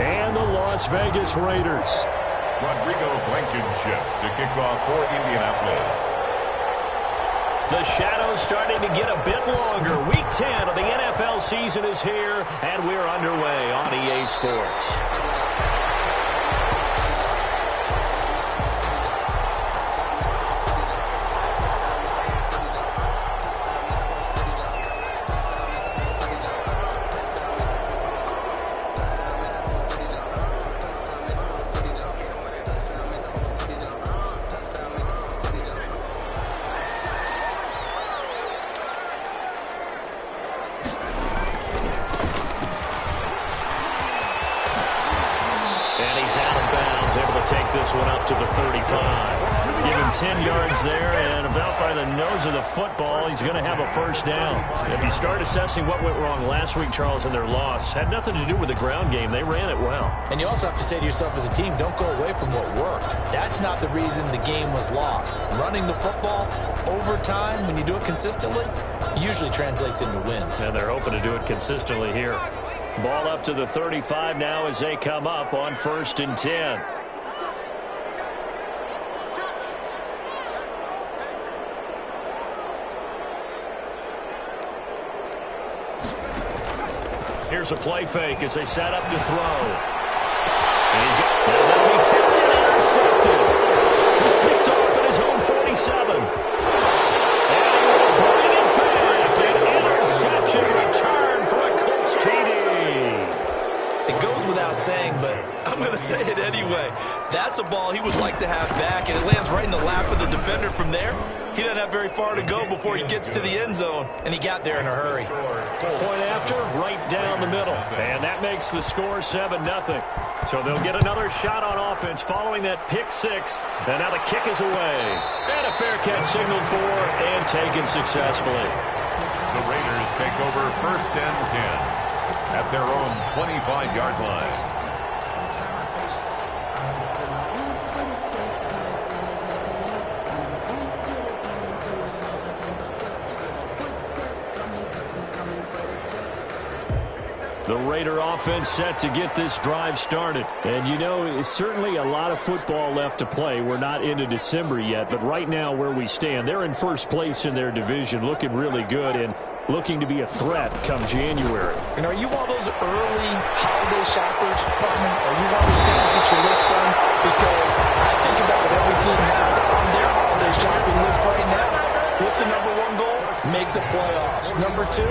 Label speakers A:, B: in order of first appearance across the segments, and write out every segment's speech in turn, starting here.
A: and the Las Vegas Raiders.
B: Rodrigo Blankenship to kick off for Indianapolis.
A: The shadow's starting to get a bit longer. Week 10 of the NFL season is here, and we're underway on EA Sports. One up to the 35. Give him 10 yards there, and about by the nose of the football, he's going to have a first down. If you start assessing what went wrong last week, Charles, in their loss, had nothing to do with the ground game. They ran it well. And you also have to say to yourself as a team, don't go away from what worked. That's not the reason the game was lost. Running the football over time, when you do it consistently, usually translates into wins. And they're hoping to do it consistently here. Ball up to the 35 now as they come up on 1st and 10. Here's a play fake as they set up to throw. And he's got, now that'll be tipped and intercepted. He's picked off at his own 47. And he will bring it back. An interception return for a Colts TD. It goes without saying, but I'm going to say it anyway. That's a ball he would like to have back, and it lands right in the lap of the defender from there. He doesn't have very far to go before he gets to the end zone, and he got there in a hurry. Point after, right down the middle. And that makes the score 7-0. So they'll get another shot on offense following that pick six. And now the kick is away. And a fair catch signaled for and taken successfully.
B: The Raiders take over 1st and 10 at their own 25-yard line.
A: The Raider offense set to get this drive started. And, you know, it's certainly a lot of football left to play. We're not into December yet, but right now where we stand, they're in first place in their division, looking really good and looking to be a threat come January.
C: And are you one of those early holiday shoppers, Button? Are you one of those guys that get your list done? Because I think about what every team has on their holiday shopping list right now. What's the number one goal? Make the playoffs. Number 2,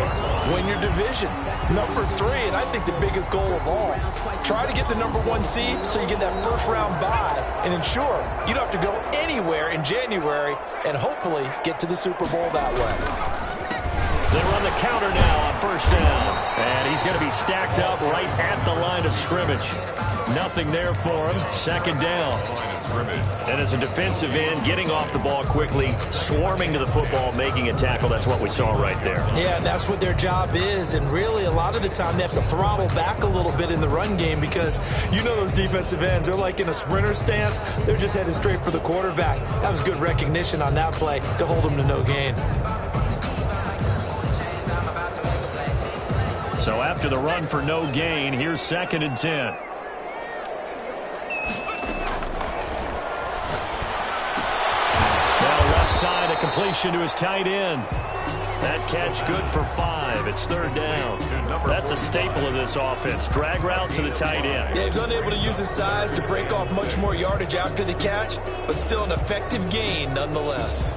C: win your division. Number 3, and I think the biggest goal of all, try to get the number 1 seed so you get that first round bye and ensure you don't have to go anywhere in January and hopefully get to the Super Bowl that way.
A: They run the counter now on 1st down. And he's going to be stacked up right at the line of scrimmage. Nothing there for him. 2nd down. And as a defensive end, getting off the ball quickly, swarming to the football, making a tackle. That's what we saw right there.
C: Yeah, that's what their job is. And really, a lot of the time, they have to throttle back a little bit in the run game because you know those defensive ends, they're like in a sprinter stance. They're just headed straight for the quarterback. That was good recognition on that play to hold them to no gain.
A: So after the run for no gain, here's 2nd and 10. Side, a completion to his tight end. That catch good for 5. It's 3rd down. That's a staple of this offense. Drag route to the tight end.
C: Yeah, he's unable to use his size to break off much more yardage after the catch, but still an effective gain nonetheless.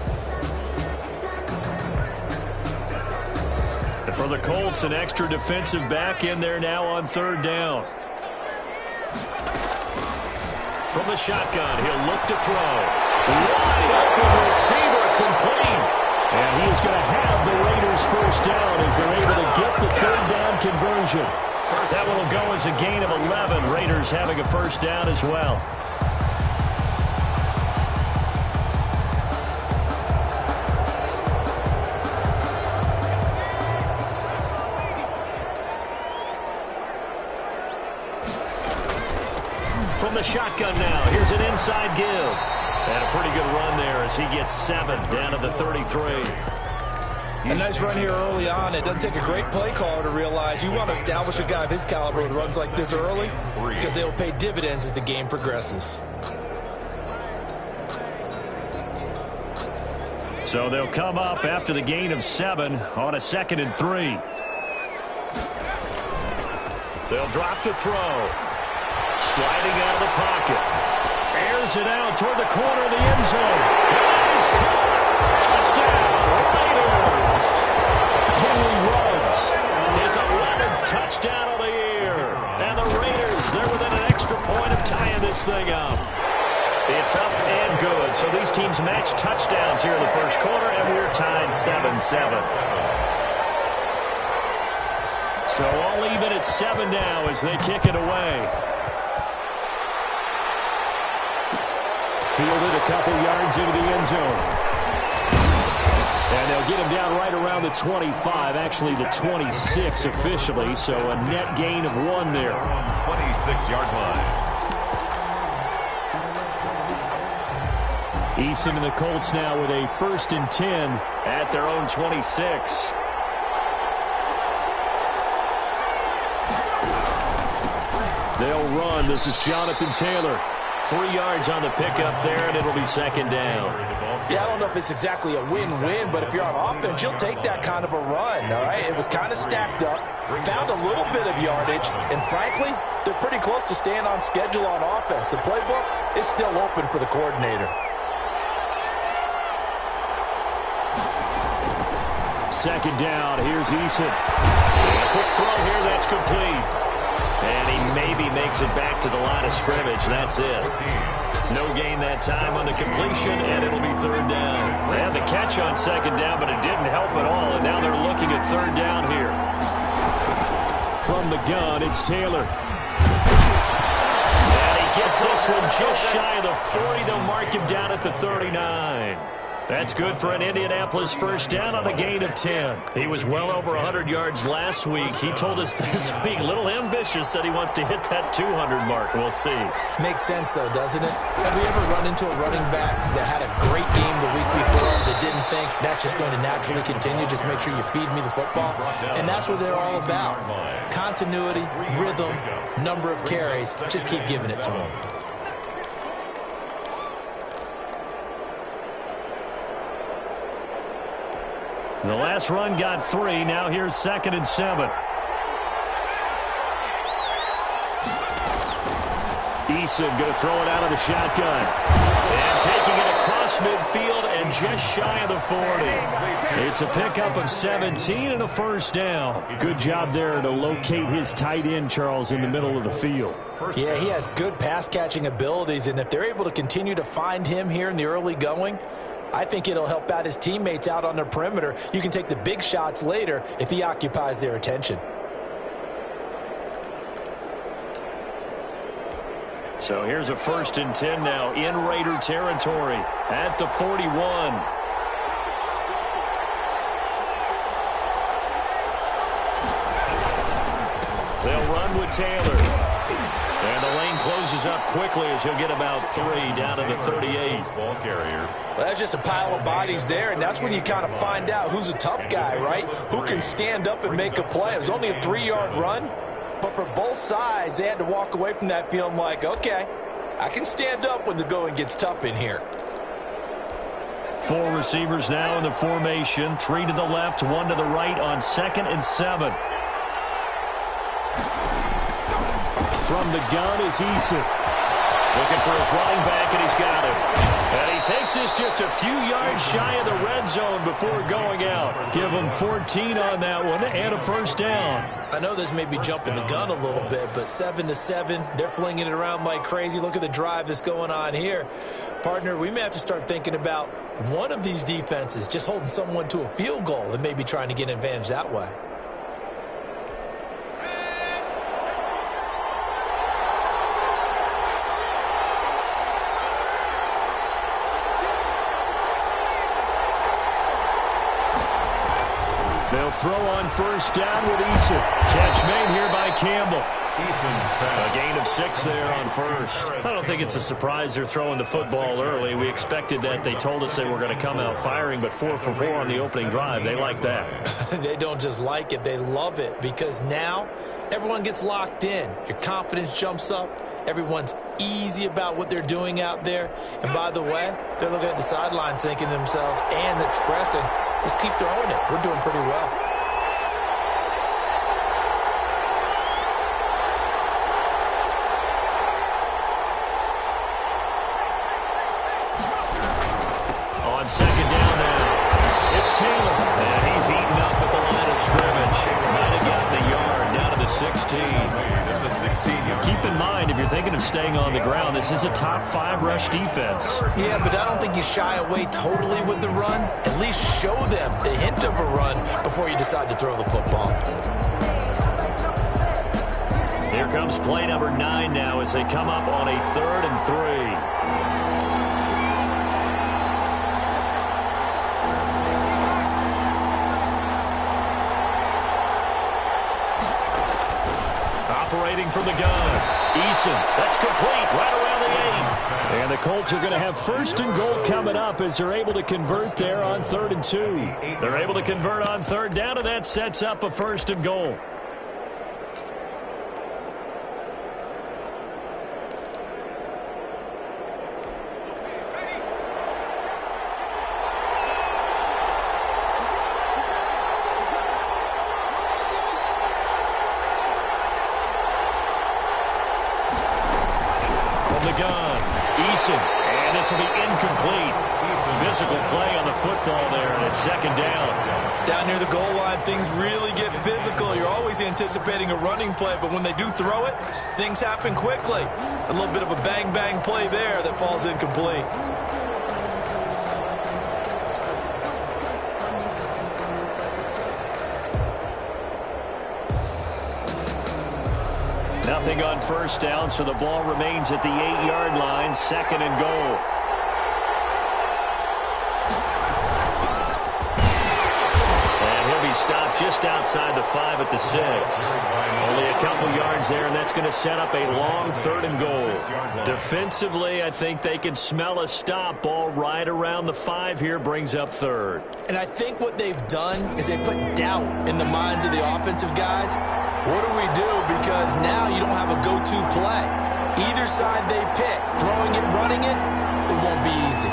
A: And for the Colts, an extra defensive back in there now on 3rd down. From the shotgun, he'll look to throw. Wide open receiver complete. And he is going to have the Raiders first down as they're able to get the 3rd down conversion. That one will go as a gain of 11. Raiders having a first down as well. From the shotgun now, here's an inside give. And a pretty good run there as he gets 7 down to the 33.
C: A nice run here early on. It doesn't take a great play caller to realize you want to establish a guy of his caliber with runs like this early because they will pay dividends as the game progresses.
A: So they'll come up after the gain of 7 on a 2nd and 3. They'll drop to throw. Sliding out of the pocket. Airs it out toward the corner of the end zone. It is caught. Touchdown, Raiders. Henry Ruggs, his 11th touchdown of the year. And the Raiders, they're within an extra point of tying this thing up. It's up and good. So these teams match touchdowns here in the first quarter, and we're tied 7-7. So all even at 7 now as they kick it away. Fielded a couple yards into the end zone. And they'll get him down right around the 25, actually the 26 officially, so a net gain of 1 there.
B: 26-yard line.
A: Eason and the Colts now with a 1st and 10 at their own 26. They'll run. This is Jonathan Taylor. 3 yards on the pickup there, and it'll be 2nd down.
C: Yeah, I don't know if it's exactly a win-win, but if you're on offense, you'll take that kind of a run, all right? It was kind of stacked up, found a little bit of yardage, and frankly, they're pretty close to staying on schedule on offense. The playbook is still open for the coordinator.
A: 2nd down. Here's Eason. And a quick throw here. That's complete. And he maybe makes it back to the line of scrimmage. That's it. No gain that time on the completion, and it'll be 3rd down. They had the catch on 2nd down, but it didn't help at all, and now they're looking at 3rd down here. From the gun, it's Taylor. And he gets this one just shy of the 40. They'll mark him down at the 39. That's good for an Indianapolis 1st down on a gain of 10. He was well over 100 yards last week. He told us this week, a little ambitious, said he wants to hit that 200 mark. We'll see.
C: Makes sense, though, doesn't it? Have we ever run into a running back that had a great game the week before that didn't think that's just going to naturally continue? Just make sure you feed me the football. And that's what they're all about. Continuity, rhythm, number of carries. Just keep giving it to him.
A: The last run got 3. Now here's 2nd and 7. Eason going to throw it out of the shotgun. And taking it across midfield and just shy of the 40. It's a pickup of 17 and a 1st down. Good job there to locate his tight end, Charles, in the middle of the field.
C: Yeah, he has good pass-catching abilities, and if they're able to continue to find him here in the early going, I think it'll help out his teammates out on the perimeter. You can take the big shots later if he occupies their attention.
A: So here's a 1st and 10 now in Raider territory at the 41. They'll run with Taylor. And the lane closes up quickly as he'll get about 3 down to the 38.
B: Ball carrier.
C: Well, that's just a pile of bodies there, and that's when you kind of find out who's a tough guy, right? Who can stand up and make a play. It was only a 3-yard run, but for both sides, they had to walk away from that feeling like, okay, I can stand up when the going gets tough in here.
A: 4 receivers now in the formation. 3 to the left, 1 to the right on 2nd and 7. From the gun is Eason. Looking for his running back, and he's got it. And he takes this just a few yards shy of the red zone before going out. Give him 14 on that one and a 1st down.
C: I know this may be jumping the gun a little bit, but 7-7, they're flinging it around like crazy. Look at the drive that's going on here. Partner, we may have to start thinking about one of these defenses just holding someone to a field goal and maybe trying to get an advantage that way.
A: They'll throw on 1st down with Eason. Catch made here by Campbell.
B: Eason's
A: A gain of and 6 there on first. I don't think it's a surprise they're throwing the football early. We expected that. They told us they were going to come out firing, but 4 for 4 on the opening drive. They like that.
C: They don't just like it. They love it because now everyone gets locked in. Your confidence jumps up. Everyone's easy about what they're doing out there. And by the way, they're looking at the sideline thinking to themselves and expressing, let's keep throwing it. We're doing pretty well.
A: On second down now, it's Taylor. And he's heating up at the line of scrimmage. Might have gotten a yard down to the 16. Keep in mind, if you're thinking of staying on the ground, this is a top 5 rush defense.
C: Yeah, but I don't think you shy away totally with the run. At least show them the hint of a run before you decide to throw the football.
A: Here comes play number 9 now as they come up on a 3rd and 3. Operating from the gun. Eason, that's complete, right around the 8. And the Colts are going to have 1st and goal coming up as they're able to convert there on 3rd and 2. They're able to convert on 3rd down, and that sets up a 1st and goal. And this will be incomplete. Physical play on the football there, and it's 2nd down.
C: Down near the goal line, things really get physical. You're always anticipating a running play, but when they do throw it, things happen quickly. A little bit of a bang-bang play there that falls incomplete.
A: Nothing on 1st down, so the ball remains at the 8-yard line, 2nd and goal. And he'll be stopped just outside the 5 at the 6. Only a couple yards there, and that's going to set up a long 3rd and goal. Defensively, I think they can smell a stop. Ball right around the 5 here brings up 3rd.
C: And I think what they've done is they put doubt in the minds of the offensive guys. What do we do? Because now you don't have a go-to play. Either side they pick, throwing it, running it, it won't be easy.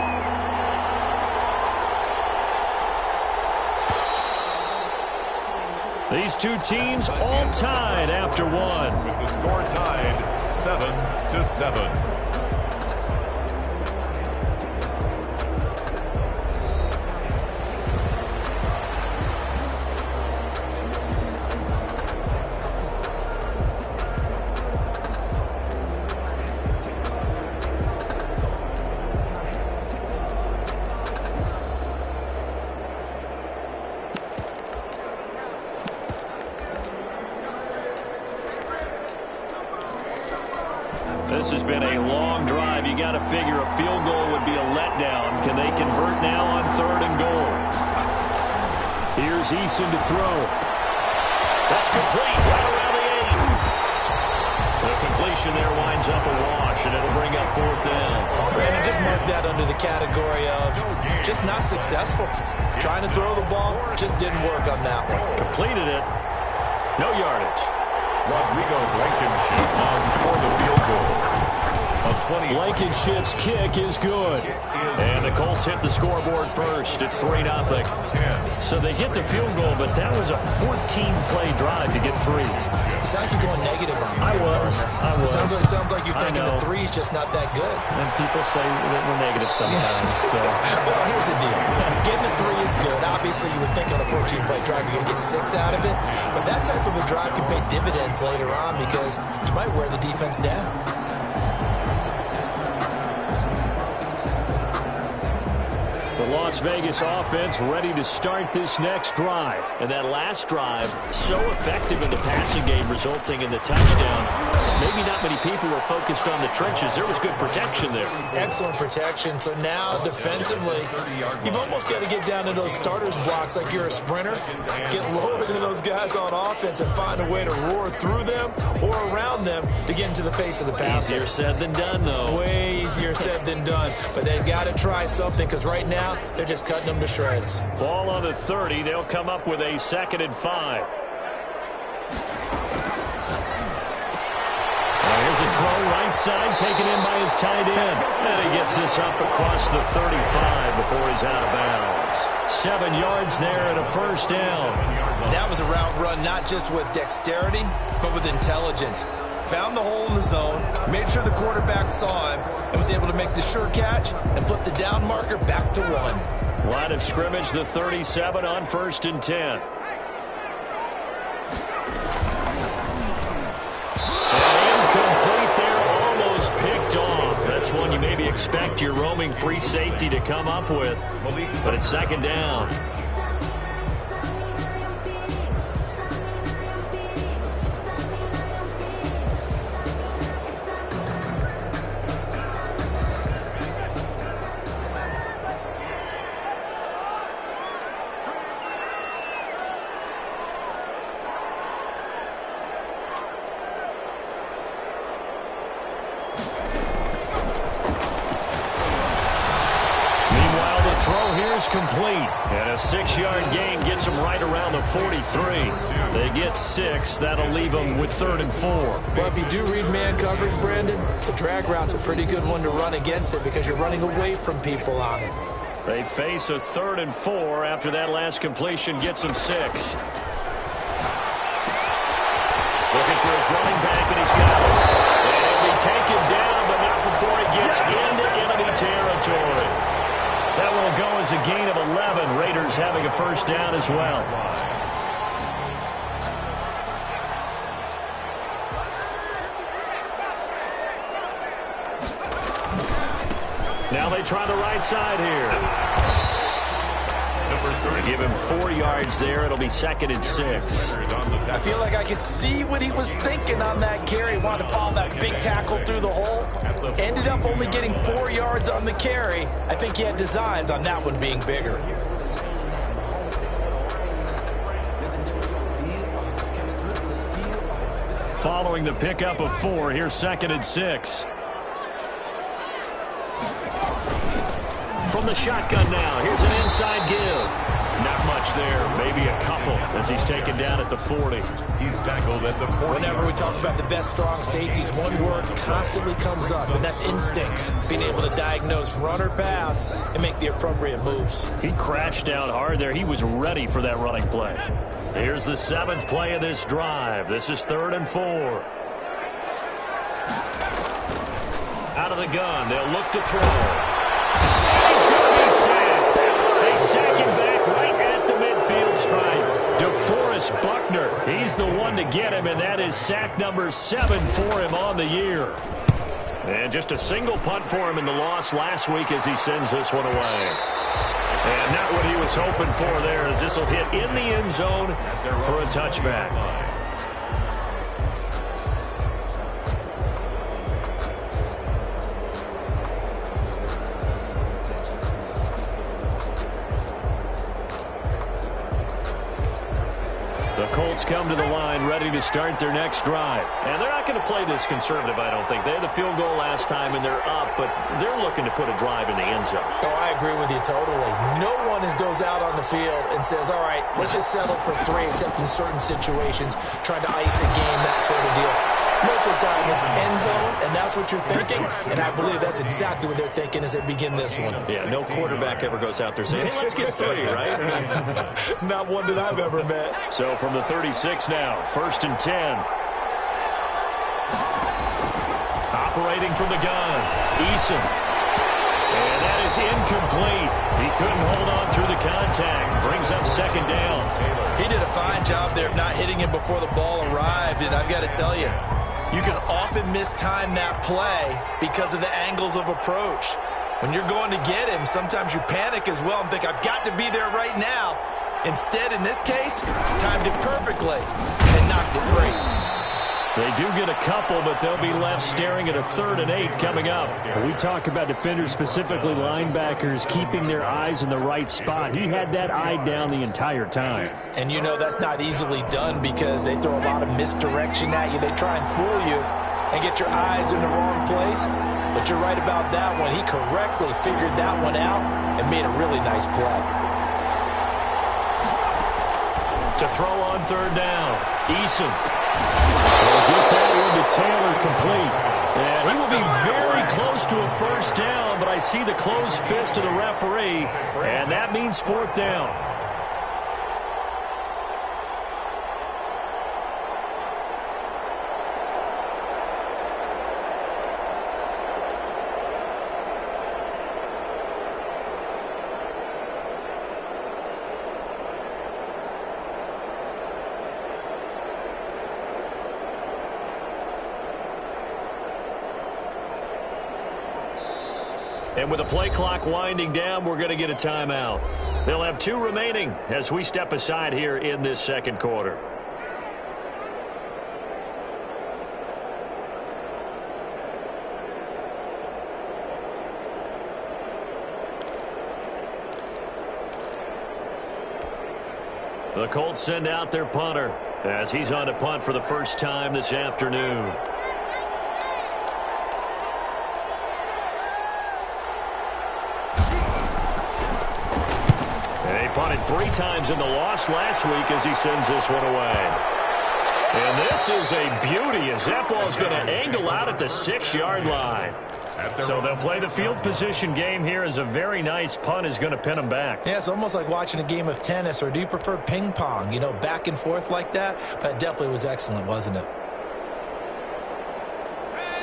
A: These two teams all tied after 1.
B: With the score tied 7-7.
A: This has been a long drive. You got to figure a field goal would be a letdown. Can they convert now on 3rd and goal? Here's Eason to throw. That's complete right around the 8. The completion there winds up a wash, and it'll bring up 4th down.
C: Brandon, just mark that under the category of just not successful. Trying to throw the ball, just didn't work on that one.
A: Completed it. No yardage.
B: Rodrigo Blankenship on for the field goal.
A: Blankenship's kick is good. And the Colts hit the scoreboard first. It's 3-0. So they get the field goal, but that was a 14-play drive to get 3.
C: You sound like you're going negative on me.
A: I was.
C: Sounds like you're thinking the 3 is just not that good.
A: And people say that we're negative sometimes. So.
C: Well, here's the deal. Getting a 3 is good. Obviously, you would think on a 14-play drive you're going to get 6 out of it. But that type of a drive can pay dividends later on because you might wear the defense down.
A: The Las Vegas offense ready to start this next drive. And that last drive, so effective in the passing game, resulting in the touchdown. Maybe not many people were focused on the trenches. There was good protection there.
C: Excellent protection. So now, defensively, you've almost got to get down to those starters blocks like you're a sprinter. Get lower than those guys on offense and find a way to roar through them or around them to get into the face of the passer.
A: Easier said than done, though.
C: Way easier said than done. But they've got to try something because right now, they're just cutting them to shreds.
A: Ball on the 30. They'll come up with a 2nd and 5. Here's a throw right side taken in by his tight end. And he gets this up across the 35 before he's out of bounds. 7 yards there and a 1st down.
C: That was a route run not just with dexterity, but with intelligence. Found the hole in the zone, made sure the quarterback saw him, and was able to make the sure catch and flip the down marker back to 1.
A: Line of scrimmage, the 37 on 1st and 10. Picked off. That's one you maybe expect your roaming free safety to come up with, but it's 2nd down. Complete, and a 6-yard gain gets them right around the 43. They get 6. That'll leave them with 3rd and 4.
C: Well, if you do read man coverage, Brandon, the drag route's a pretty good one to run against it because you're running away from people on it.
A: They face a 3rd and 4 after that last completion gets them 6. Looking for his running back, and he's got it. And he'll be taken down, but not before he gets into enemy territory. That will go as a gain of 11. Raiders having a 1st down as well. Now they try the right side here. Give him 4 yards there. It'll be 2nd and 6.
C: I feel like I could see what he was thinking on that carry. Wanted to follow that big tackle through the hole. Ended up only getting 4 yards on the carry. I think he had designs on that one being bigger.
A: Following the pickup of 4, here's 2nd and 6. From the shotgun now, here's an inside give. Not much there, maybe a couple as he's taken down at the 40.
B: He's tackled at the 40.
C: Whenever we talk about the best strong safeties, one word constantly comes up, and that's instinct. Being able to diagnose run or pass and make the appropriate moves.
A: He crashed down hard there. He was ready for that running play. Here's the 7th play of this drive. This is 3rd and 4. Out of the gun, they'll look to throw. He's going to be sacked. They sack him back right at the midfield stripe. DeForest Buckner, he's the one to get him, and that is sack number 7 for him on the year. And just a single punt for him in the loss last week as he sends this one away. And not what he was hoping for there, as this will hit in the end zone for a touchback. The Colts come to the line ready to start their next drive. And they're not going to play this conservative, I don't think. They had the field goal last time, and they're up, but they're looking to put a drive in the end zone.
C: Oh, I agree with you totally. No one goes out on the field and says, all right, let's just settle for 3, except in certain situations, trying to ice a game, that sort of deal. Most of the time, it's end zone, and that's what you're thinking. And I believe that's exactly what they're thinking as they begin this one.
A: Yeah, no quarterback ever goes out there saying, hey, let's get 3, right?
C: Not one that I've ever met.
A: So from the 36 now, 1st and 10. Operating from the gun, Eason. And that is incomplete. He couldn't hold on through the contact. Brings up 2nd down.
C: He did a fine job there of not hitting him before the ball arrived, and I've got to tell you, you can often mistime that play because of the angles of approach. When you're going to get him, sometimes you panic as well and think, I've got to be there right now. Instead, in this case, timed it perfectly and knocked it free.
A: They do get a couple, but they'll be left staring at a 3rd and 8 coming up.
D: We talk about defenders, specifically linebackers, keeping their eyes in the right spot. He had that eye down the entire time.
C: And you know that's not easily done because they throw a lot of misdirection at you. They try and fool you and get your eyes in the wrong place. But you're right about that one. He correctly figured that one out and made a really nice play.
A: To throw on 3rd down, Eason.
D: They'll get that one to Taylor complete.
A: And he will be very close to a 1st down, but I see the closed fist of the referee, and that means 4th down. And with the play clock winding down, we're going to get a timeout. They'll have 2 remaining as we step aside here in this 2nd quarter. The Colts send out their punter as he's on to punt for the first time this afternoon. Punted 3 times in the loss last week as he sends this one away. And this is a beauty as that ball is going to angle out at the 6-yard line. So they'll play the field position game here as a very nice punt is going to pin them back.
C: Yeah, it's almost like watching a game of tennis, or do you prefer ping pong? You know, back and forth like that? That definitely was excellent, wasn't it?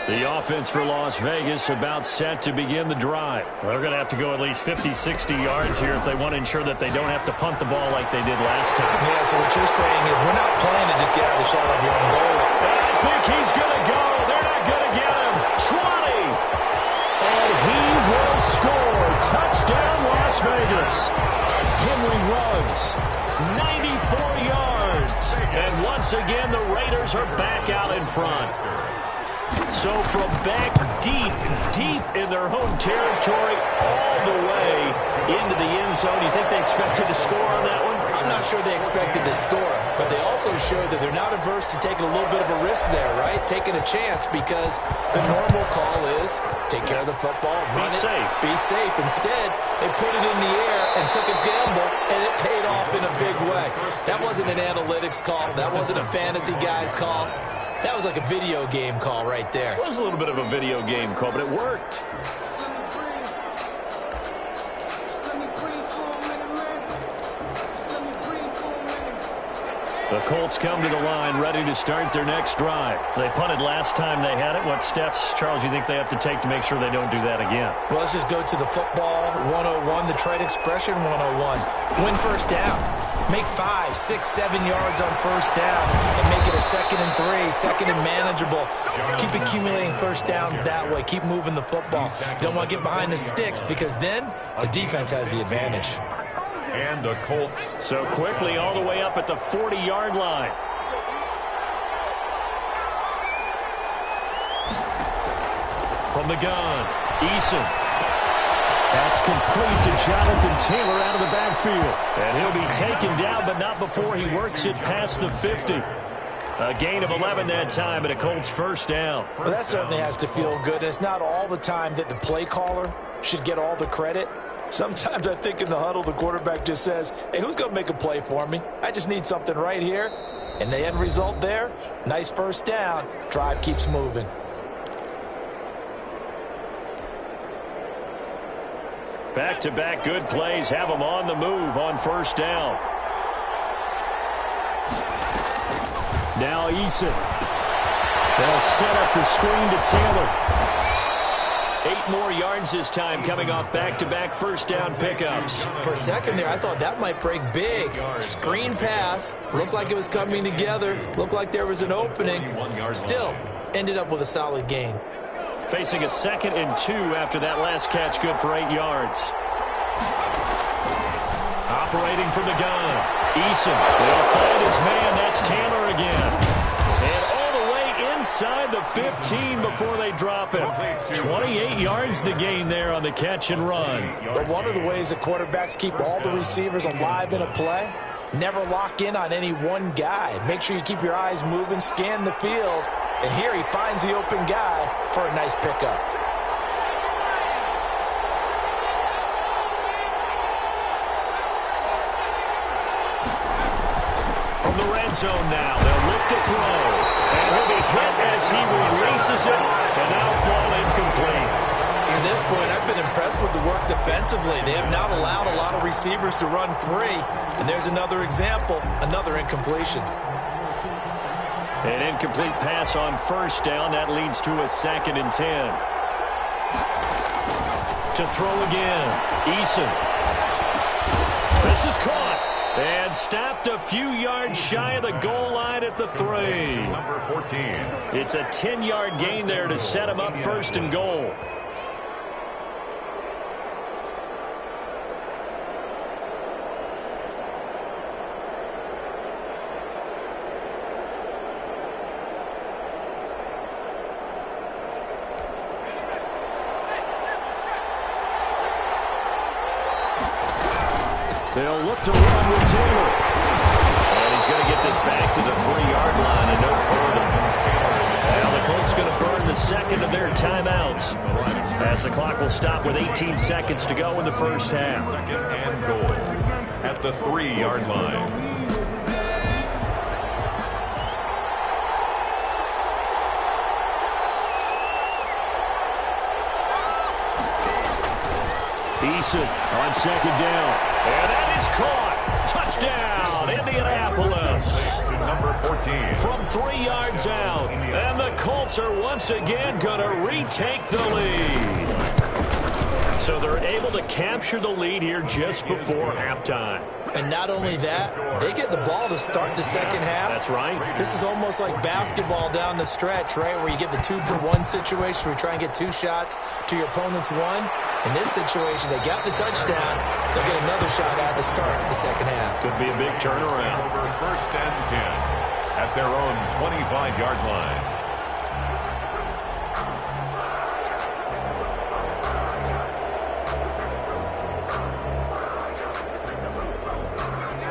A: The offense for Las Vegas about set to begin the drive. Well, they're going to have to go at least 50, 60 yards here if they want to ensure that they don't have to punt the ball like they did last time.
C: Yeah, so what you're saying is we're not playing to just get out of the shadow of your own goal.
A: I think he's going to go. They're not going to get him. 20. And he will score. Touchdown, Las Vegas. Henry runs 94 yards. And once again, the Raiders are back out in front. So from back deep in their home territory all the way into the end zone, you think they expected to score on that one?
C: I'm not sure they expected to score, but they also showed that they're not averse to taking a little bit of a risk there, right? Taking a chance because the normal call is take care of the football, run it, be safe. Instead, they put it in the air and took a gamble, and it paid off in a big way. That wasn't an analytics call. That wasn't a fantasy guy's call. That was like a video game call right there.
A: It was a little bit of a video game call, but it worked. The Colts come to the line ready to start their next drive. They punted last time they had it. What steps, Charles, you think they have to take to make sure they don't do that again?
C: Well, let's just go to the football 101, the trade expression 101. Win 1st down. Make 5, 6, 7 yards on 1st down and make it a 2nd and 3, 2nd and manageable. Keep accumulating 1st downs that way. Keep moving the football. You don't want to get behind the sticks because then the defense has the advantage.
B: And the Colts.
A: So quickly all the way up at the 40-yard line. From the gun, Eason.
D: That's complete to Jonathan Taylor out of the backfield.
A: And he'll be taken down, but not before he works it past the 50. A gain of 11 that time, and a Colts 1st down.
C: Well, that certainly has to feel good. It's not all the time that the play caller should get all the credit. Sometimes I think in the huddle, the quarterback just says, hey, who's going to make a play for me? I just need something right here. And the end result there, nice 1st down. Drive keeps moving.
A: Back-to-back good plays have them on the move on 1st down.
D: Now Eason. They'll set up the screen to Taylor.
A: 8 more yards this time coming off back-to-back 1st down pickups.
C: For a second there, I thought that might break big. Screen pass. Looked like it was coming together. Looked like there was an opening. Still, ended up with a solid gain.
D: Facing a 2nd and 2 after that last catch, good for 8 yards. Operating from the gun, Eason will find his man. That's Taylor again. And all the way inside the 15 before they drop him. 28 yards to gain there on the catch and run.
C: But one of the ways that quarterbacks keep all the receivers alive in a play, never lock in on any one guy. Make sure you keep your eyes moving, scan the field. And here he finds the open guy for a nice pickup.
D: From the red zone now, they'll look to throw. And he'll be hit as he releases it, and now fall incomplete.
C: To this point, I've been impressed with the work defensively. They have not allowed a lot of receivers to run free. And there's another example, another incompletion.
D: An incomplete pass on first down. That leads to a 2nd and 10. To throw again, Eason. This is caught. And stopped a few yards shy of the goal line at the 3.
B: Number 14.
D: It's a 10-yard gain there to set him up 1st and goal. They'll look to run with Taylor. And he's going to get this back to the 3-yard line and no further. Now the Colts going to burn the 2nd of their timeouts as the clock will stop with 18 seconds to go in the first half.
B: 2nd and goal at the 3-yard line.
D: Eason on 2nd down. And that is caught. Touchdown, Indianapolis.
B: To number 14.
D: From 3 yards out. And the Colts are once again going to retake the lead. So they're able to capture the lead here just before halftime.
C: And not only that, they get the ball to start the second half.
D: That's right.
C: This is almost like basketball down the stretch, right, where you get the 2-for-1 situation where you try and get 2 shots to your opponent's 1. In this situation, they got the touchdown. They'll get another shot out to start the second half.
D: Could be a big turnaround.
B: Over 1st and 10 at their own 25-yard line.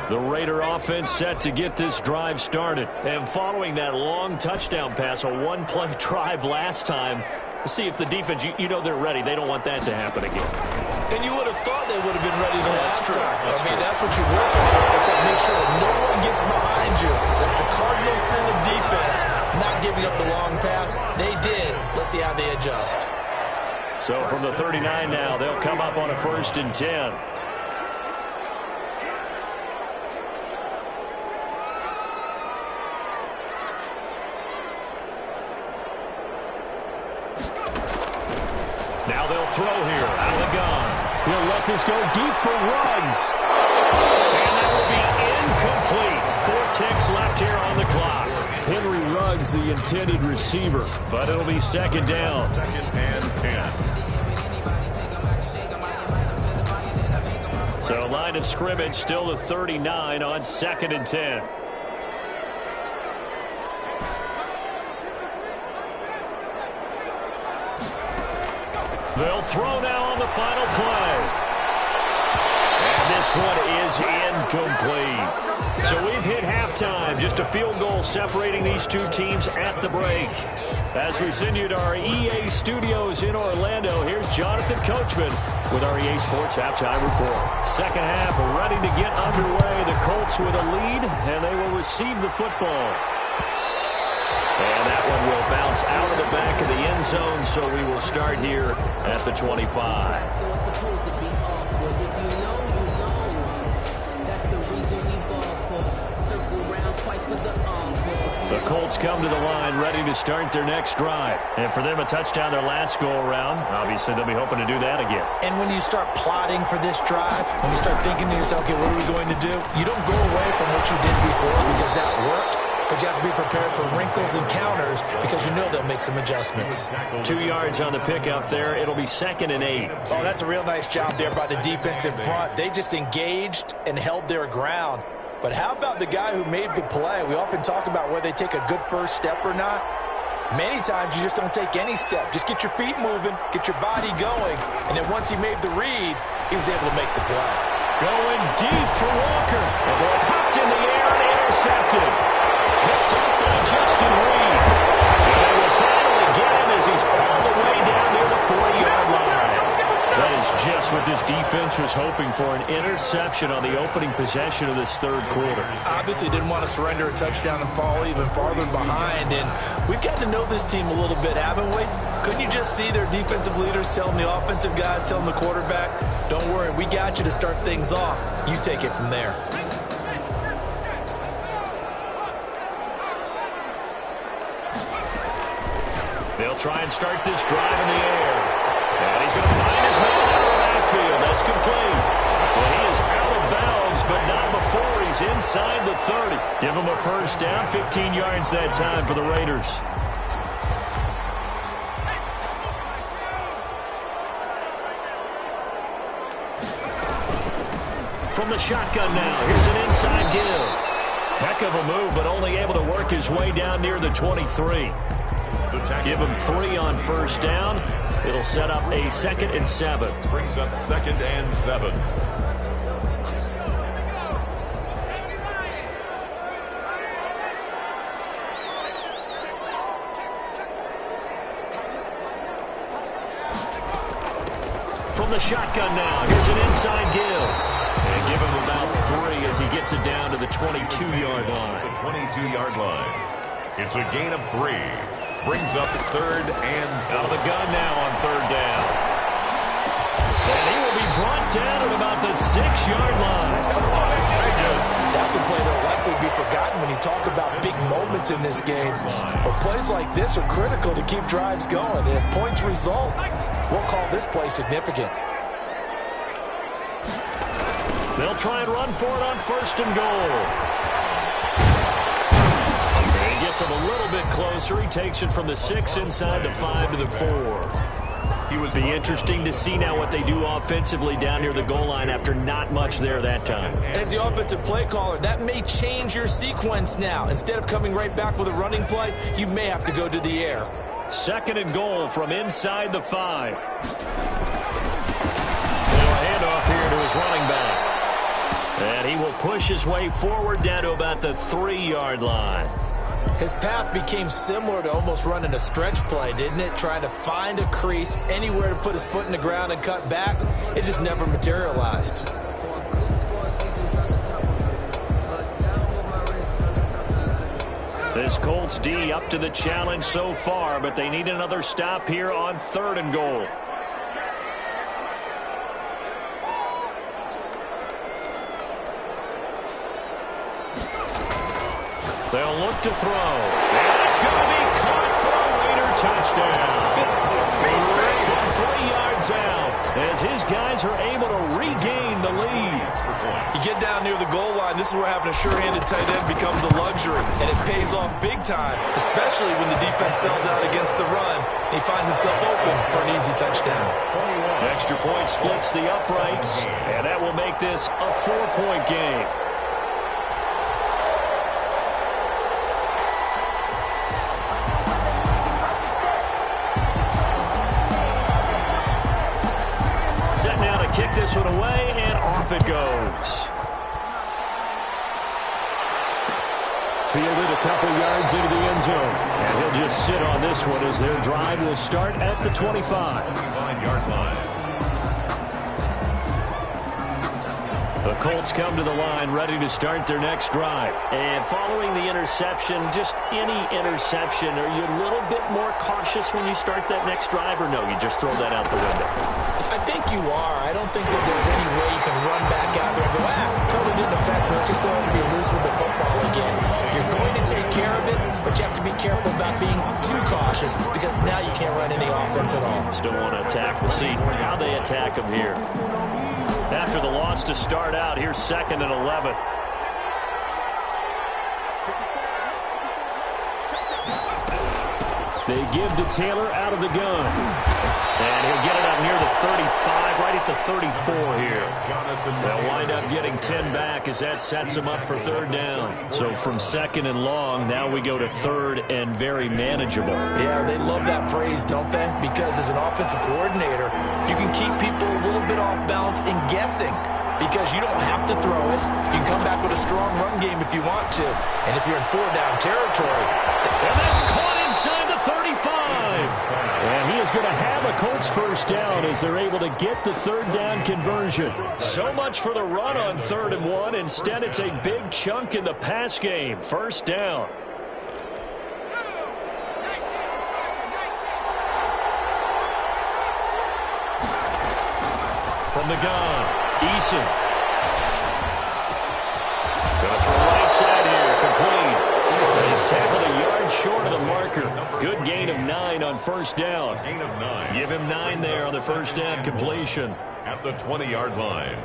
D: The Raider offense set to get this drive started. And following that long touchdown pass, a one-play drive last time, see if the defense, you know they're ready. They don't want that to happen again.
C: And you would have thought they would have been ready the last time. That's what you work on. To make sure that no one gets behind you. That's the cardinal sin of defense, not giving up the long pass. They did. Let's see how they adjust.
D: So from the 39 now, they'll come up on a 1st and 10. Now they'll throw here out of the gun. He'll let this go deep for Ruggs. And that will be incomplete. 4 ticks left here on the clock. Henry Ruggs, the intended receiver, but it'll be 2nd down.
B: 2nd and 10.
D: So line of scrimmage still the 39 on 2nd and 10. They'll throw now on the final play. And this one is incomplete. So we've hit halftime. Just a field goal separating these two teams at the break. As we send you to our EA studios in Orlando, here's Jonathan Coachman with our EA Sports Halftime Report. Second half ready to get underway. The Colts with a lead, and they will receive the football. And that one will bounce out of the back of the end zone, so we will start here at the 25. The Colts come to the line ready to start their next drive. And for them, a touchdown their last go-around. Obviously, they'll be hoping to do that again.
C: And when you start plotting for this drive, when you start thinking to yourself, okay, what are we going to do? You don't go away from what you did before because that worked. but you have to be prepared for wrinkles and counters because you know they'll make some adjustments.
D: 2 yards on the pickup there. It'll be 2nd and 8.
C: Oh, that's a real nice job there by the defense in front. They just engaged and held their ground. But how about the guy who made the play? We often talk about whether they take a good first step or not. Many times you just don't take any step. Just get your feet moving, get your body going, and then once he made the read, he was able to make the play.
D: Going deep for Walker. The ball popped in the air and intercepted. Picked up by Justin Reed. And they will finally get him as he's all the way down near the 40-yard line. That is just what this defense was hoping for, an interception on the opening possession of this third quarter.
C: Obviously didn't want to surrender a touchdown and fall even farther behind, and we've got to know this team a little bit, haven't we? Couldn't you just see their defensive leaders telling the offensive guys, telling the quarterback, don't worry, we got you to start things off. You take it from there.
D: They'll try and start this drive in the air. And he's going to find his man out of the backfield. That's complete. But he is out of bounds, but not before he's inside the 30. Give him a first down, 15 yards that time for the Raiders. From the shotgun now, here's an inside give. Heck of a move, but only able to work his way down near the 23. Give him 3 on first down. It'll set up a 2nd and 7.
B: Brings up 2nd and 7.
D: From the shotgun now, here's an inside give. And give him about 3 as he gets it down to the 22-yard line.
B: The 22-yard line. It's a gain of 3. Brings up 3rd and
D: out of the gun now on 3rd down. And he will be brought down at about the 6-yard line.
C: That's a play that will likely be forgotten when you talk about big moments in this game. But plays like this are critical to keep drives going. And if points result, we'll call this play significant.
D: They'll try and run for it on 1st and goal. Gets him a little bit closer. He takes it from the 6 inside the 5 to the 4. It would be interesting to see now what they do offensively down near the goal line after not much there that time.
C: As the offensive play caller, that may change your sequence now. Instead of coming right back with a running play, you may have to go to the air.
D: 2nd and goal from inside the 5. Little handoff here to his running back. And he will push his way forward down to about the 3-yard line.
C: His path became similar to almost running a stretch play, didn't it? Trying to find a crease, anywhere to put his foot in the ground and cut back. It just never materialized.
D: This Colts D up to the challenge so far, but they need another stop here on 3rd and goal. They'll look to throw. And it's going to be caught for a Raider touchdown. From 3 yards out, as his guys are able to regain the lead.
C: You get down near the goal line, this is where having a sure-handed tight end becomes a luxury, and it pays off big time, especially when the defense sells out against the run, and he finds himself open for an easy touchdown.
D: Extra point splits the uprights, and that will make this a 4-point game. Kick this one away, and off it goes. Fielded a couple yards into the end zone. And he'll just sit on this one as their drive will start at the 25-yard line. The Colts come to the line ready to start their next drive. And following the interception, just any interception, are you a little bit more cautious when you start that next drive, or no, you just throw that out the window?
C: I think you are. I don't think that there's any way you can run back out there and go, totally didn't affect me. Let's just go ahead and be loose with the football again. You're going to take care of it, but you have to be careful about being too cautious because now you can't run any offense at all.
D: Still want to attack. We'll see how they attack him here. After the loss to start out, here's 2nd and 11. They give to Taylor out of the gun. And he'll get it up near the 35, right at the 34 here. They'll wind up getting 10 back as that sets them up for third down. So from second and long, now we go to third and very manageable.
C: Yeah, they love that phrase, don't they? Because as an offensive coordinator, you can keep people a little bit off balance and guessing. Because you don't have to throw it. You can come back with a strong run game if you want to. And if you're in four-down territory.
D: And that's caught inside the 35. And he is going to have a Colts first down as they're able to get the third down conversion. So much for the run on 3rd and 1. Instead, it's a big chunk in the pass game. First down. From the gun. Eason. Going for right side here. Complete. He's tackled a yard short of the marker. Good gain of 9 on first down.
B: Gain of 9.
D: Give him 9 there on the first down completion.
B: At the 20-yard line.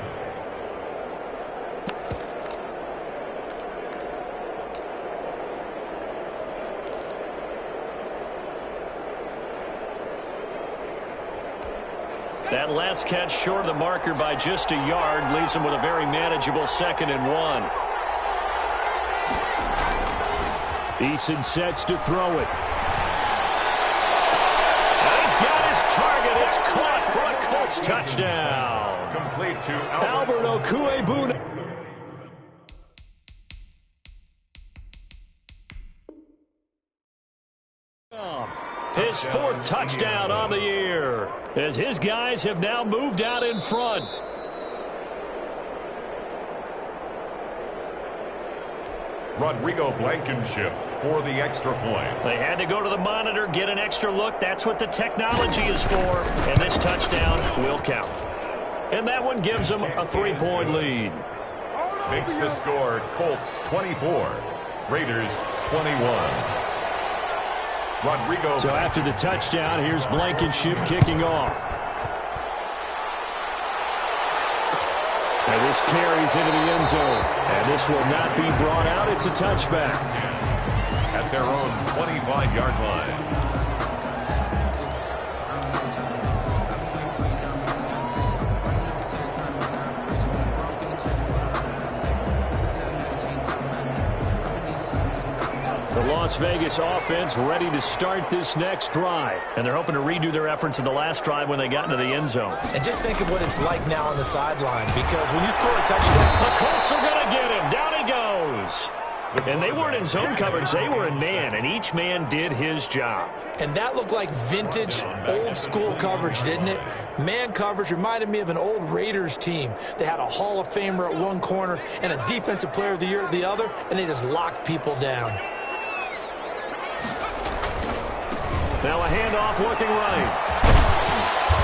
D: That last catch short of the marker by just a yard leaves him with a very manageable 2nd and 1. Eason sets to throw it. And he's got his target. It's caught for a Colts touchdown.
B: Complete to
D: Albert Okuebuna. His 4th touchdown on the year, as his guys have now moved out in front.
B: Rodrigo Blankenship for the extra point.
D: They had to go to the monitor, get an extra look. That's what the technology is for. And this touchdown will count. And that one gives them a 3-point lead.
B: Makes the score Colts 24, Raiders 21. Rodrigo.
D: So after the touchdown, here's Blankenship kicking off. And this carries into the end zone. And this will not be brought out. It's a touchback.
B: At their own 25-yard line.
D: The Las Vegas offense ready to start this next drive. And they're hoping to redo their efforts in the last drive when they got into the end zone.
C: And just think of what it's like now on the sideline. Because when you score a touchdown,
D: the Colts are going to get him. Down he goes. And they weren't in zone coverage. They were in man. And each man did his job.
C: And that looked like vintage, old-school coverage, didn't it? Man coverage reminded me of an old Raiders team. They had a Hall of Famer at one corner and a Defensive Player of the Year at the other. And they just locked people down.
D: Now a handoff looking right.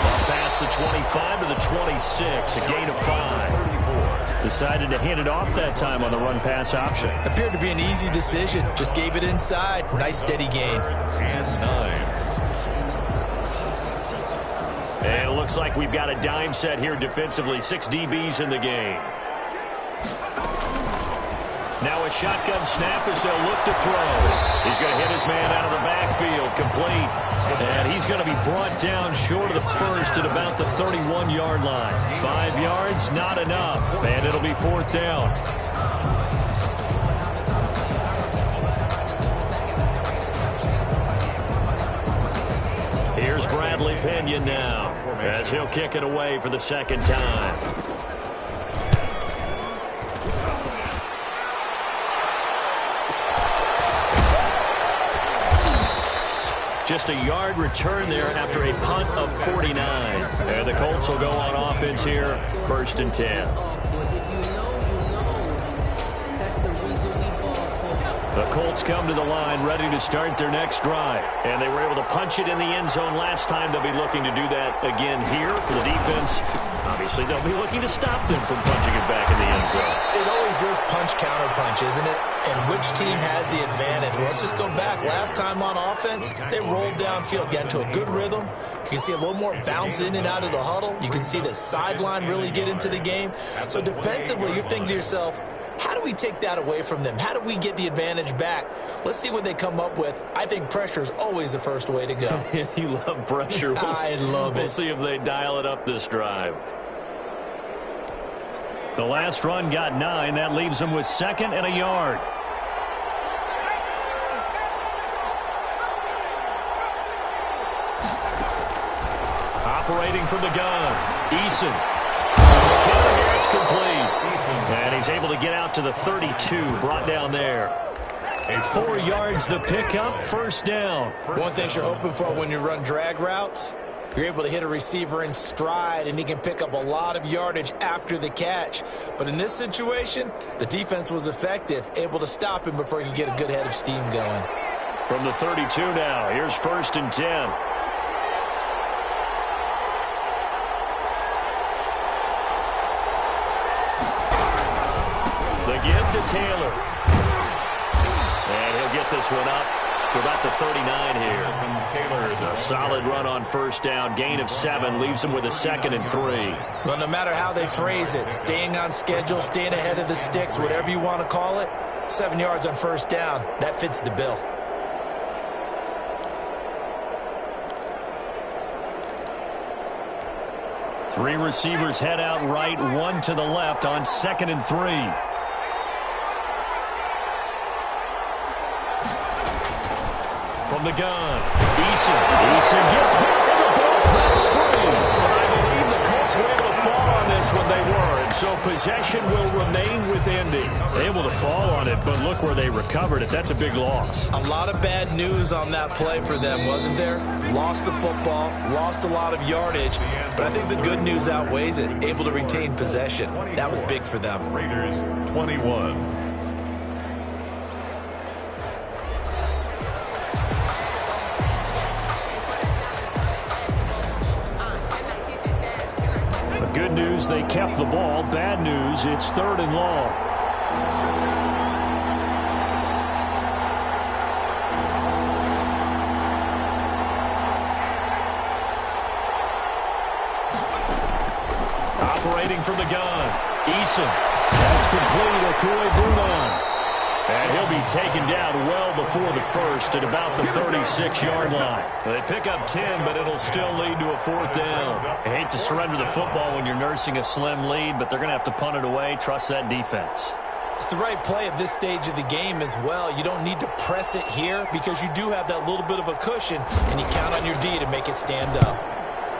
D: Up past the 25 to the 26, a gain of 5. Decided to hand it off that time on the run-pass option.
C: Appeared to be an easy decision. Just gave it inside. Nice steady gain.
B: And 9.
D: And it looks like we've got a dime set here defensively. 6 DBs in the game. Now a shotgun snap as they'll look to throw. He's going to hit his man out of the backfield, complete. And he's going to be brought down short of the first at about the 31-yard line. 5 yards, not enough. And it'll be 4th down. Here's Bradley Pinion now as he'll kick it away for the 2nd time. Just a yard return there after a punt of 49. And the Colts will go on offense here, 1st and 10. The Colts come to the line ready to start their next drive. And they were able to punch it in the end zone last time. They'll be looking to do that again here for the defense. Obviously, they'll be looking to stop them from punching it back in the end zone.
C: It always is punch-counter-punch, isn't it? And which team has the advantage? Well, let's just go back. Last time on offense, they rolled downfield, got into a good rhythm. You can see a little more bounce in and out of the huddle. You can see the sideline really get into the game. So defensively, you're thinking to yourself, How do we take that away from them? How do we get the advantage back? Let's see what they come up with. I think pressure is always the first way to go.
D: You love pressure.
C: I love it.
D: We'll see if they dial it up this drive. The last run got 9. That leaves them with 2nd and a yard. Operating from the gun, Eason. Here it's complete. And he's able to get out to the 32, brought down there. 4 yards the pickup, first down.
C: One thing you're hoping for when you run drag routes, you're able to hit a receiver in stride, and he can pick up a lot of yardage after the catch. But in this situation, the defense was effective, able to stop him before he could get a good head of steam going.
D: From the 32 now, here's 1st and 10. The give to Taylor. And he'll get this one up to about the 39 here. A solid run on first down. Gain of 7 leaves him with a 2nd and 3.
C: Well, no matter how they phrase it, staying on schedule, staying ahead of the sticks, whatever you want to call it, 7 yards on first down, that fits the bill.
D: Three receivers head out right, 1 to the left on 2nd and 3. From the gun, Eason gets back in the ball, press free. I believe the Colts were able to fall on this when they were, and so possession will remain with Indy. Able to fall on it, but look where they recovered it. That's a big loss.
C: A lot of bad news on that play for them, wasn't there? Lost the football, lost a lot of yardage, but I think the good news outweighs it. Able to retain possession. That was big for them.
B: Raiders 21.
D: Good news, they kept the ball. Bad news, it's 3rd and long. Operating from the gun, Eason. That's complete, Akue-Brunon. And he'll be taken down well before the first at about the 36-yard line. They pick up 10, but it'll still lead to a 4th down. I hate to surrender the football when you're nursing a slim lead, but they're going to have to punt it away. Trust that defense.
C: It's the right play at this stage of the game as well. You don't need to press it here because you do have that little bit of a cushion, and you count on your D to make it stand up.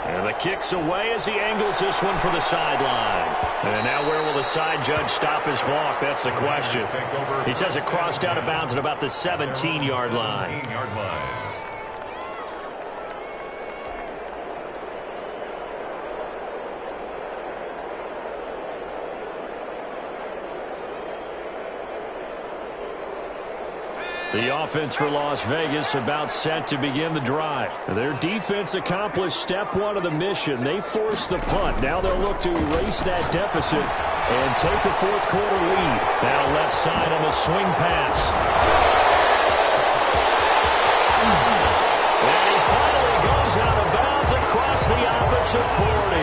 D: And the kick's away as he angles this one for the sideline. And now where will the side judge stop his walk? That's the question. He says it crossed out of bounds at about the 17-yard line. The offense for Las Vegas about set to begin the drive. Their defense accomplished step 1 of the mission. They forced the punt. Now they'll look to erase that deficit and take a 4th quarter lead. Now left side on the swing pass. And he finally goes out of bounds across the opposite 40.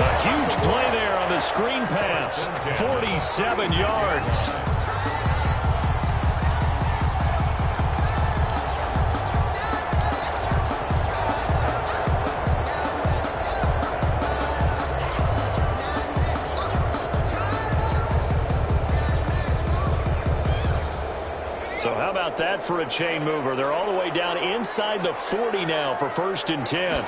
D: A huge play there on the screen pass. 47 yards. So how about that for a chain mover? They're all the way down inside the 40 now for 1st and 10.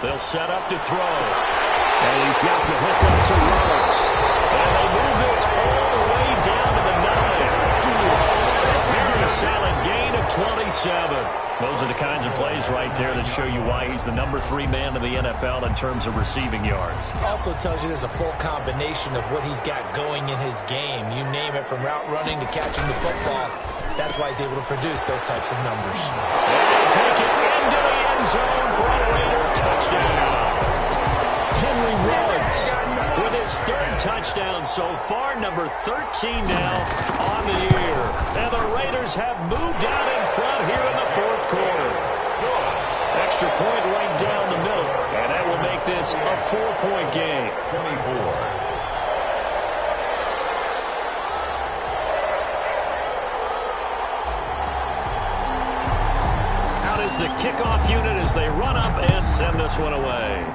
D: They'll set up to throw. And he's got the hook up to Rhodes. And they move this all the way down to the 9. Very solid gain of 27. Those are the kinds of plays right there that show you why he's the number 3 man in the NFL in terms of receiving yards.
C: Also tells you there's a full combination of what he's got going in his game. You name it, from route running to catching the football. That's why he's able to produce those types of numbers.
D: And they take it into the end zone for a Raider touchdown. Henry Ruggs with his 3rd touchdown so far, number 13 now on the year. And the Raiders have moved out in front here in the 4th quarter. Extra point right down the middle, and that will make this a 4-point game.
B: 24.
D: kickoff unit as they run up and send this one away.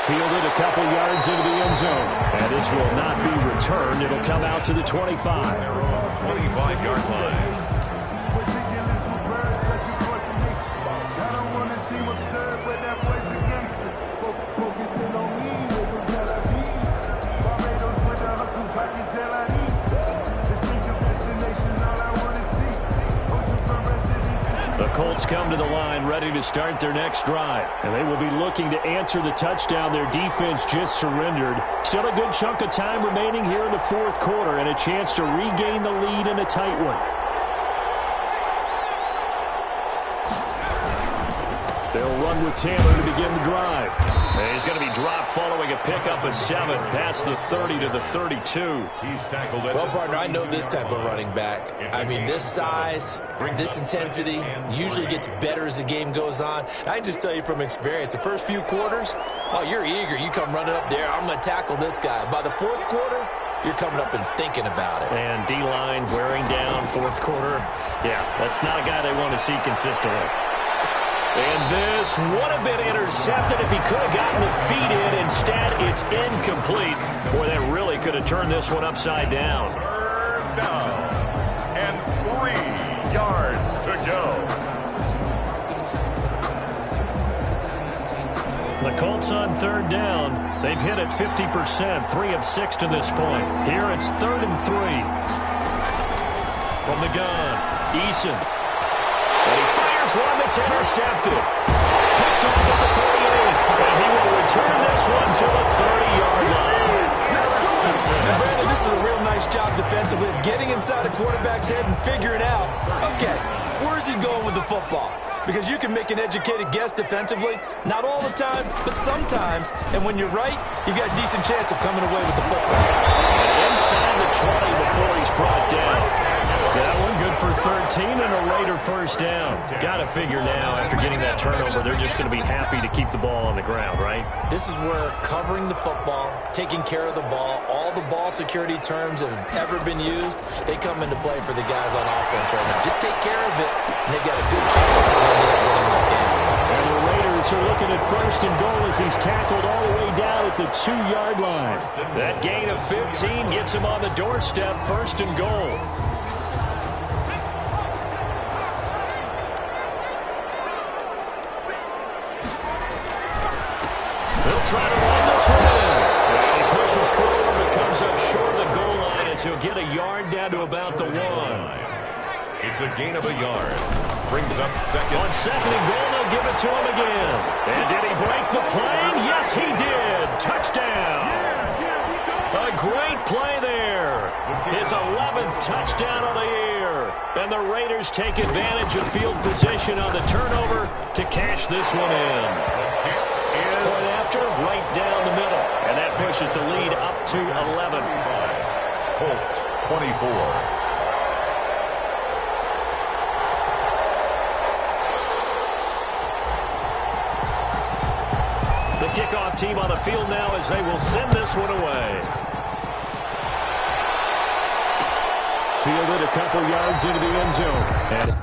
D: Fielded a couple yards into the end zone. And this will not be returned. It'll come out to the 25.
B: 25-yard line.
D: The Colts come to the line ready to start their next drive. And they will be looking to answer the touchdown their defense just surrendered. Still a good chunk of time remaining here in the fourth quarter and a chance to regain the lead in a tight one. They'll run with Taylor to begin the drive. And he's going to be dropped following a pickup of 7 past the 30 to the 32.
B: He's tackled it.
C: Well, partner, I know this type of running back. I mean, this size, this intensity usually gets better as the game goes on. I can just tell you from experience, the first few quarters, oh, you're eager. You come running up there, I'm going to tackle this guy. By the fourth quarter, you're coming up and thinking about it.
D: And D-line wearing down fourth quarter. Yeah, that's not a guy they want to see consistently. And this would have been intercepted if he could have gotten the feet in. Instead, it's incomplete. Boy, that really could have turned this one upside down.
B: Third down and 3 yards to go.
D: The Colts on third down. They've hit it 50%, 3 of 6 to this point. Here it's 3rd and 3. From the gun, Eason. And he fires one that's intercepted. Picked off at the 38. And he will return this one to the 30-yard line.
C: And Brandon, this is a real nice job defensively of getting inside a quarterback's head and figuring out, okay, where's he going with the football? Because you can make an educated guess defensively, not all the time, but sometimes. And when you're right, you've got a decent chance of coming away with the football.
D: And inside the 20 before he's brought down. That one good for 13 and a Raider first down. Got to figure now, after getting that turnover, they're just going to be happy to keep the ball on the ground, right?
C: This is where covering the football, taking care of the ball, all the ball security terms that have ever been used, they come into play for the guys on offense right now. Just take care of it, and they've got a good chance of winning this game.
D: And the Raiders are looking at 1st and goal as he's tackled all the way down at the 2-yard line. That gain of 15 gets him on the doorstep, 1st and goal. Try to run this one in. And he pushes forward, but comes up short of the goal line as he'll get a yard down to about the 1.
B: It's a gain of a yard. Brings up 2nd.
D: On 2nd and goal, they'll give it to him again. And did he break the plane? Yes, he did. Touchdown. A great play there. His 11th touchdown of the year. And the Raiders take advantage of field position on the turnover to cash this one in. Point after, right down the middle. And that pushes the lead up to 11.
B: Colts 24.
D: The kickoff team on the field now as they will send this one away. Fielded a couple yards into the end zone. And